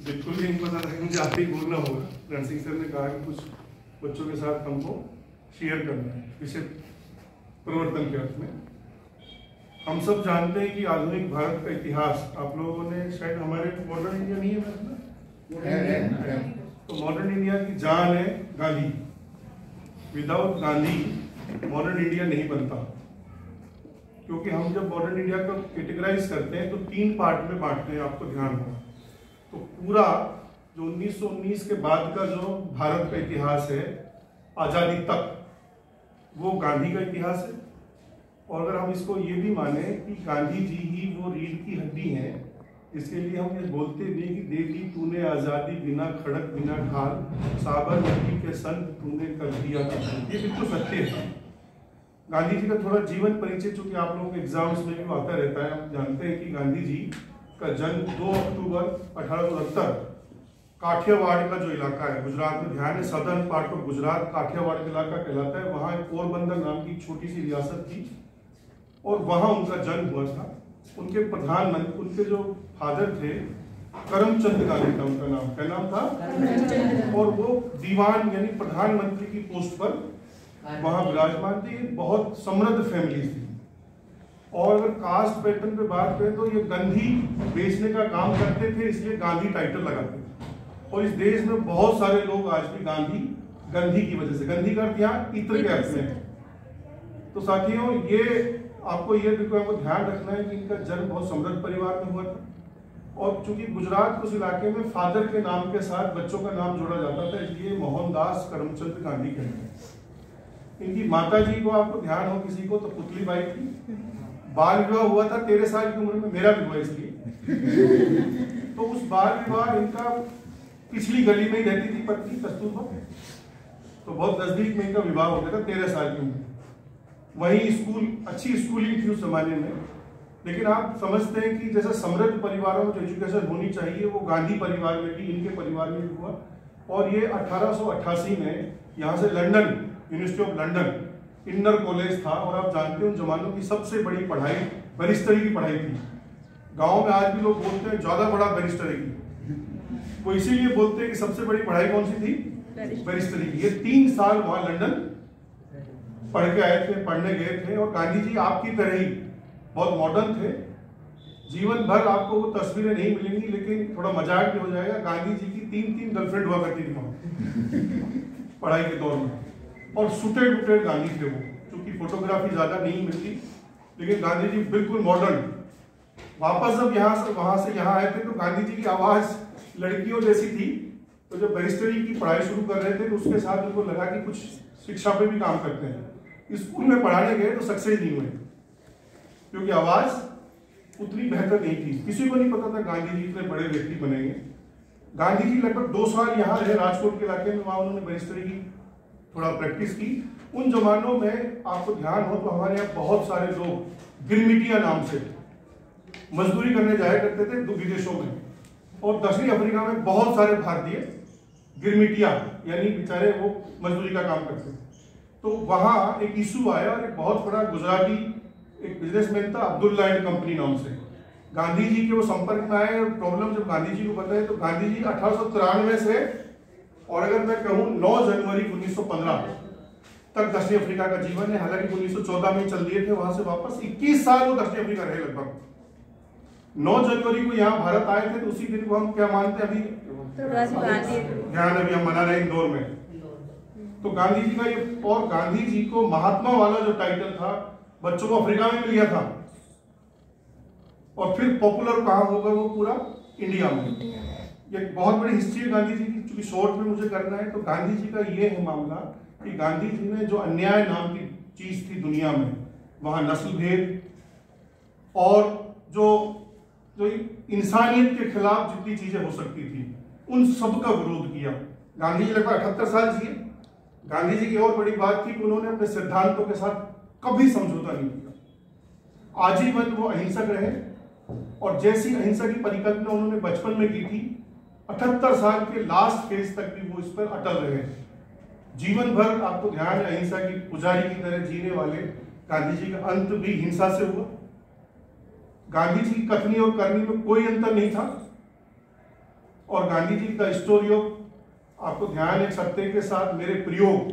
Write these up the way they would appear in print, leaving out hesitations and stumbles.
बिल्कुल नहीं पता था, मुझे आप ही बोलना होगा। रणसिंह सर ने कहा कि कुछ बच्चों के साथ हमको शेयर करना है विषय परिवर्तन के अर्थ में। हम सब जानते हैं कि आधुनिक भारत का इतिहास, आप लोगों ने शायद, हमारे मॉडर्न इंडिया नहीं है, तो मॉडर्न इंडिया की जान है Gandhi. Without Gandhi modern India नहीं बनता, क्योंकि हम जब मॉडर्न इंडिया को कैटेगराइज करते हैं तो 3 पार्ट में बांटते हैं, आपको ध्यान होगा। तो पूरा जो 1919 के बाद का जो भारत का इतिहास है आजादी तक, वो गांधी का इतिहास है। और अगर हम इसको ये भी माने कि गांधी जी ही वो रीढ़ की हड्डी हैं, इसके लिए हम ये बोलते भी कि दे दी तूने आजादी बिना खड़क बिना ढाल, साबरमती के संग तूने कर दिया था। ये बिल्कुल सत्य है। गांधी जी का थोड़ा जीवन परिचय, चूंकि आप लोगों के एग्जाम्स में भी आता रहता है, आप जानते हैं कि गांधी जी का जन्म 2 अक्टूबर 1869 काठियावाड़ का जो इलाका है गुजरात में, ध्यान है southern part of Gujarat Kathiawar का इलाका कहलाता है, वहां एक पोरबंदर नाम की छोटी सी रियासत थी और वहां उनका जन्म हुआ था। उनके प्रधानमंत्री, उनके जो फादर थे करमचंद गांधी था उनका नाम, क्या नाम था, और वो दीवान यानी प्रधानमंत्री की पोस्ट पर वहां विराजमान थे। बहुत समृद्ध फैमिली थी। और अगर कास्ट पैटर्न पे बात करें तो ये गंधी बेचने का काम करते थे, इसलिए गांधी टाइटल लगाते थे। और इस देश में बहुत सारे लोग आज भी गंधी की वजह से, गंधी का अर्थ यहाँ इत्र के अर्थ में। तो साथियों, ये आपको ये बिल्कुल आपको ध्यान रखना है कि इनका जन्म बहुत समृद्ध परिवार में हुआ था। और चूंकि गुजरात उस इलाके में फादर के नाम के साथ बच्चों का नाम जोड़ा जाता था, इसलिए मोहनदास करमचंद गांधी कहते हैं। इनकी माता जी को आपको ध्यान हो किसी को तो पुतली बाई थी। बाल विवाह हुआ था 13 साल की उम्र में, मेरा भी हुआ इसलिए। तो उस बाल विवाह इनका पिछली गली में ही रहती थी पत्नी कस्तूरबा, तो बहुत नजदीक में इनका विवाह हो गया था 13 साल की उम्र। वही स्कूल, अच्छी स्कूलिंग थी उस जमाने में। लेकिन आप समझते हैं कि जैसा समृद्ध परिवारों में जो एजुकेशन होनी चाहिए वो गांधी परिवार में भी, इनके परिवार में भी हुआ। और ये 1888 में यहाँ से London, university of London inner college था। और आप जानते हैं उन जमानों की सबसे बड़ी पढ़ाई बैरिस्टरी की पढ़ाई थी। गांव में आज भी लोग बोलते हैं ज्यादा बड़ा बैरिस्टरी की, वो इसीलिए बोलते हैं कि सबसे बड़ी पढ़ाई कौन सी थी, बैरिस्टरी की। ये 3 साल वहां लंदन पढ़ के आए थे, पढ़ने गए थे। और गांधी जी आपकी तरह ही बहुत मॉडर्न थे। जीवन भर आपको वो तस्वीरें नहीं मिलेंगी, लेकिन थोड़ा मजाक भी हो जाएगा, गांधी जी की 3 गर्लफ्रेंड हुआ करती थी वहां पढ़ाई के दौर में। और सुटेड बुटेड गांधी थे वो, क्योंकि फोटोग्राफी ज्यादा नहीं मिलती। लेकिन गांधी जी बिल्कुल मॉडर्न। वापस जब वहां से यहाँ आए थे तो गांधी जी की आवाज लड़कियों जैसी थी। तो जब बैरिस्टरी की पढ़ाई शुरू कर रहे थे तो उसके साथ उनको लगा कि कुछ शिक्षा पे भी काम करते हैं। स्कूल में पढ़ाने गए तो सक्सेस नहीं हुए, क्योंकि आवाज उतनी बेहतर नहीं थी। किसी को नहीं पता था गांधी जी इतने बड़े व्यक्ति बनेंगे। गांधी जी लगभग 2 साल यहाँ रहे राजकोट के इलाके में, वहां उन्होंने बैरिस्टरी की थोड़ा प्रैक्टिस की। उन जमानों में आपको ध्यान हो तो हमारे यहाँ बहुत सारे लोग गिरमिटिया नाम से मजदूरी करने जाया करते थे विदेशों में। और दक्षिण अफ्रीका में बहुत सारे भारतीय गिरमिटिया यानी बेचारे वो मजदूरी का काम करते थे। तो वहां एक इशू आया और एक बहुत बड़ा गुजराती एक बिजनेसमैन था अब्दुल्ला एंड कंपनी नाम से, गांधी जी के वो संपर्क में आए। प्रॉब्लम जब गांधी जी को बताए तो गांधी जी 1893 से, और अगर मैं कहूं 9 जनवरी 1915 तक दक्षिण अफ्रीका का जीवन है। हालांकि 1914 में चल दिए थे वहां से वापस। 21 साल वो दक्षिण अफ्रीका रहे लगभग। 9 जनवरी को यहाँ भारत आए थे, तो उसी दिन को हम क्या मानते हैं अभी, ध्यान अभी हम मना रहे हैं इंदौर में। तो गांधी जी का ये, और गांधी जी को महात्मा वाला जो टाइटल था बच्चों को अफ्रीका में मिल गया था। और फिर पॉपुलर कहाँ होगा वो पूरा इंडिया में। ये बहुत बड़ी हिस्ट्री है गांधी जी की, क्योंकि शॉर्ट में मुझे करना है। तो गांधी जी का ये है मामला कि गांधी जी ने जो अन्याय नाम की चीज थी दुनिया में, वहां नस्ल भेद और जो इंसानियत के खिलाफ जितनी चीजें हो सकती थी उन सब का विरोध किया। गांधी जी लगभग 78 साल जिए। गांधी जी की और बड़ी बात थी कि उन्होंने अपने सिद्धांतों के साथ कभी समझौता नहीं किया। आजीवन वो अहिंसक रहे। और जैसी अहिंसा की परिकल्पना उन्होंने बचपन में की थी, 78 साल के लास्ट फेज तक भी वो इस पर अटल रहे। जीवन भर आपको ध्यान है, अहिंसा की पुजारी की तरह जीने वाले गांधी जी का अंत भी हिंसा से हुआ। गांधी जी की कथनी और करनी में कोई अंतर नहीं था। और गांधी जी का स्टोरी ऑफ, आपको ध्यान है, सत्य के साथ मेरे प्रयोग,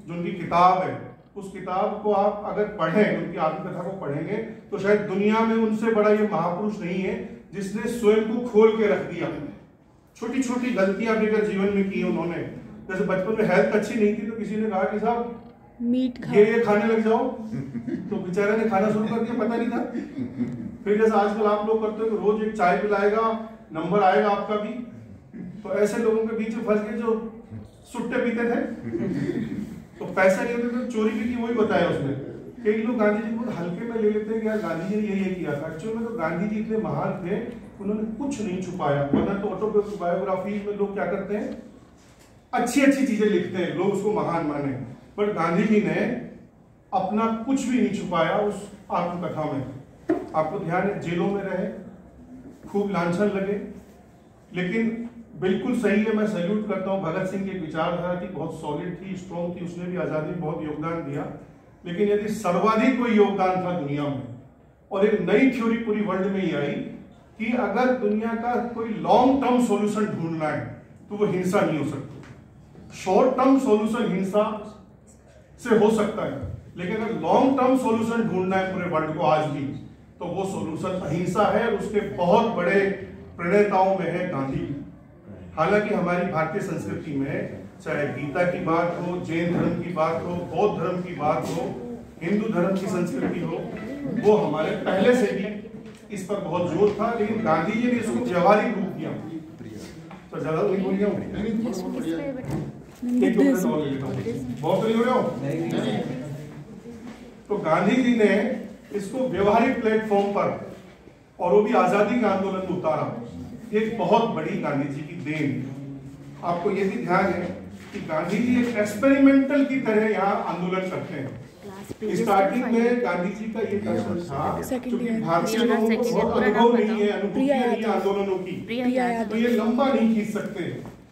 जो उनकी किताब है, उस किताब को आप अगर पढ़ें, उनकी आत्मकथा को पढ़ेंगे, तो शायद दुनिया में उनसे बड़ा ये महापुरुष नहीं है जिसने स्वयं को खोल के रख दिया। छोटी छोटी गलतियां भी अगर जीवन में की उन्होंने, जैसे बचपन में हेल्थ अच्छी नहीं थी तो किसी ने कहा कि साहब मीट ये खाने लग जाओ, तो बेचारे ने खाना शुरू कर दिया, पता नहीं था। फिर जैसे आजकल आप लोग करते हो, रोज एक चाय पिलाएगा, नंबर आएगा आपका भी, तो ऐसे लोगों के बीच में फंस गए जो सुट्टे पीते थे, तो पैसे नहीं होते तो चोरी भी की, वही बताया उसने। कई लोग गांधी जी को हल्के में ले लेते हैं कि यार गांधी जी ने ये किया था। एक्चुअली में तो गांधी जी इतने महान थे, उन्होंने कुछ नहीं छुपाया। वरना तो ऑटोबायोग्राफी में लोग क्या करते हैं, अच्छी अच्छी चीजें लिखते हैं, लोग उसको महान माने, पर गांधी जी ने अपना कुछ भी नहीं छुपाया उस आत्मकथा में। आपको ध्यान है, जेलों में रहे, खूब लांछन लगे, लेकिन बिल्कुल सही है, मैं सैल्यूट करता हूं भगत सिंह की विचारधारा थी, बहुत सॉलिड थी, स्ट्रॉन्ग थी, उसने भी आजादी में बहुत योगदान दिया। लेकिन यदि सर्वाधिक कोई योगदान था दुनिया में, और एक नई थ्योरी पूरी वर्ल्ड में ही आई कि अगर दुनिया का कोई लॉन्ग टर्म सॉल्यूशन ढूंढना है तो वो हिंसा नहीं हो सकती। शॉर्ट टर्म सॉल्यूशन हिंसा से हो सकता है, लेकिन अगर लॉन्ग टर्म सॉल्यूशन ढूंढना है पूरे वर्ल्ड को आज भी, तो वो सॉल्यूशन अहिंसा है। उसके बहुत बड़े प्रणेताओं में है गांधी। हालांकि हमारी भारतीय संस्कृति में चाहे गीता की बात हो, जैन धर्म की बात हो, बौद्ध धर्म की बात हो, हिंदू धर्म की संस्कृति हो, वो हमारे पहले से भी इस पर बहुत जोर था, लेकिन गांधी जी ने इसको व्यवहारिक रूप दिया। तो ज्यादा नहीं बोल गया हूं, एक दो मिनट और ले लेता हूं, बहुत नहीं हो रहा हूं। तो गांधी जी ने इसको व्यवहारिक प्लेटफॉर्म पर, और वो भी आजादी के आंदोलन में उतारा। ये बहुत बड़ी गांधी जी की देन है। आपको ये भी ध्यान है कि गांधी जी एक एक्सपेरिमेंटल की तरह यहाँ आंदोलन करते हैं। स्टार्टिंग में गांधी जी का ये दर्शन था, क्योंकि भारतीय लोगों को बहुत अनुभव नहीं है, अनुभूति नहीं है आंदोलनों की, तो ये लंबा नहीं खींच सकते।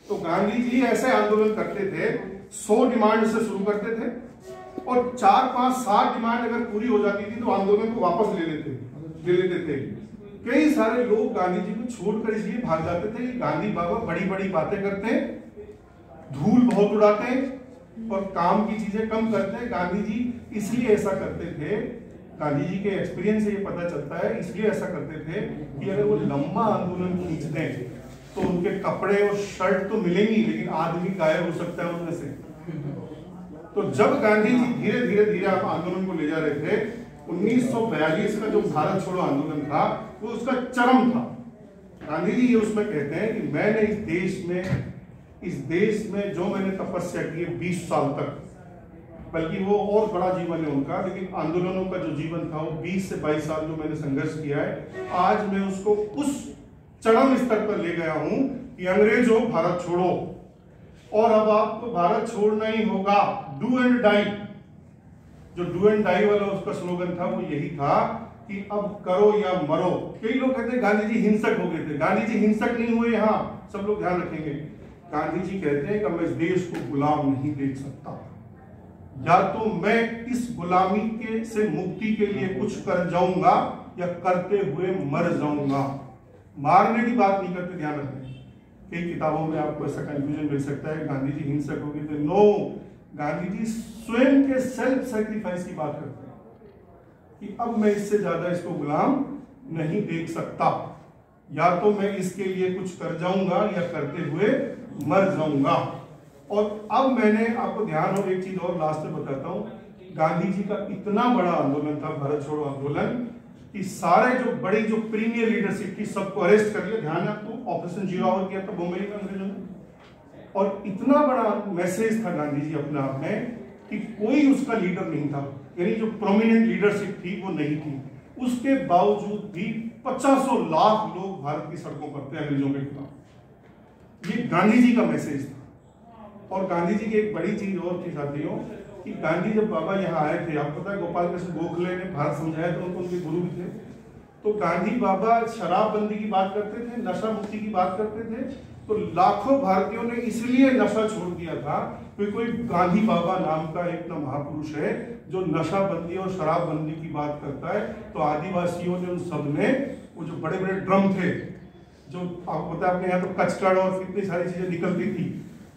तो गांधी जी ऐसे आंदोलन करते थे, 100 डिमांड से शुरू करते थे, और 4, 5, 7 डिमांड अगर पूरी हो जाती थी तो आंदोलन को वापस ले लेते थे। कई सारे लोग गांधी जी को छोड़कर इसलिए भाग जाते थे कि गांधी बाबा बड़ी बड़ी बातें करते हैं, धूल बहुत उड़ाते हैं, और काम की चीजें कम करते हैं। गांधी जी इसलिए ऐसा करते थे, गांधी जी के एक्सपीरियंस से ये पता चलता है, इसलिए ऐसा करते थे कि अगर वो लंबा आंदोलन खींच दें तो उनके कपड़े और शर्ट तो मिलेंगी, लेकिन आदमी गायब हो सकता है उनमें से। तो जब गांधी जी धीरे धीरे आप आंदोलन को ले जा रहे थे, 1942 का जो भारत छोड़ो आंदोलन था, वो उसका चरम था। गांधी जी ये उसमें कहते हैं कि मैंने इस देश में जो मैंने तपस्या की है 20 साल तक, बल्कि वो और बड़ा जीवन है उनका, लेकिन आंदोलनों का जो जीवन था वो 20 से 22 साल जो मैंने संघर्ष किया है, आज मैं उसको उस चरम स्तर पर ले गया हूं कि अंग्रेजों भारत छोड़ो, और अब आपको भारत छोड़ना ही होगा, डू एंड डाई। जो डू एंड डाई वाला उसका स्लोगन था वो यही था कि अब करो या मरो। कई लोग कहते हैं गांधी जी हिंसक हो गए थे, गांधी जी हिंसक नहीं हुए। यहाँ सब लोग ध्यान रखेंगे, गांधी जी कहते हैं कि मैं इस देश को गुलाम नहीं देख सकता, या तो मैं इस गुलामी के से मुक्ति के लिए कुछ कर जाऊंगा या करते हुए मर जाऊंगा। मारने की बात नहीं करते, ध्यान रखें। कई किताबों में आपको ऐसा कंफ्यूजन मिल सकता है गांधी जी हिंसक हो गए थे। नो, गांधी जी स्वयं के सेल्फ सैक्रिफाइस की बात करते हैं कि अब मैं इससे ज्यादा इसको गुलाम नहीं देख सकता, या तो मैं इसके लिए कुछ कर जाऊंगा या करते हुए मर जाऊंगा। और अब मैंने आपको ध्यान हो, एक चीज और लास्ट में बताता हूं, गांधी जी का इतना बड़ा आंदोलन था भारत छोड़ो आंदोलन, कि सारे जो बड़ी जो प्रीमियर लीडरशिप थी सबको अरेस्ट कर लिया। ध्यान है आपको, ऑपरेशन जीरो आवर किया था मुंबई में अंग्रेजों ने, और इतना बड़ा मैसेज था गांधी जी अपने आप में कि कोई उसका लीडर नहीं था, यानी जो प्रोमिनेंट लीडरशिप थी वो नहीं थी। उसके बावजूद भी 50 लाख लोग भारत की सड़कों पर थे अंग्रेजों के खिलाफ। ये गांधी जी का मैसेज था। और गांधी जी की एक बड़ी चीज और थी साथियों, कि गांधी जब बाबा यहाँ आए थे, आपको पता है गोपाल कृष्ण गोखले ने भारत समझाया तो उनके गुरु भी थे। तो गांधी बाबा शराबबंदी की बात करते थे, नशा मुक्ति की बात करते थे, तो लाखों भारतीयों ने इसलिए नशा छोड़ दिया था कि कोई गांधी बाबा नाम का एक महापुरुष है जो नशाबंदी और शराबबंदी की बात करता है। तो आदिवासियों ने उन सब ने वो जो बड़े बड़े ड्रम थे, जो आपको पता है अपने यहाँ तो कचरा और कितनी सारी चीजें निकलती थी,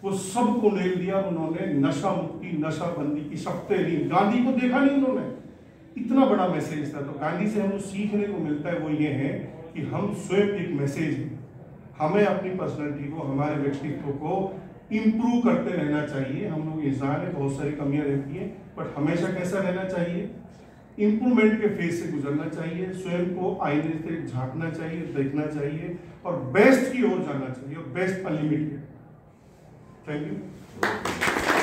वो सबको नेल दिया उन्होंने। नशा मुक्ति, नशाबंदी की शपथें ली। गांधी को देखा नहीं उन्होंने, इतना बड़ा मैसेज था। तो गांधी से हमें सीखने को मिलता है वो ये है कि हम स्वयं एक मैसेज है, हमें अपनी पर्सनैलिटी को, हमारे व्यक्तित्व को इम्प्रूव करते रहना चाहिए। हम लोग इंसान है, बहुत सारी कमियां रहती हैं, बट हमेशा कैसा रहना चाहिए, इम्प्रूवमेंट के फेज से गुजरना चाहिए। स्वयं को आईने से झांकना चाहिए, देखना चाहिए और बेस्ट की ओर जाना चाहिए, और बेस्ट अनलिमिटेड। Thank you.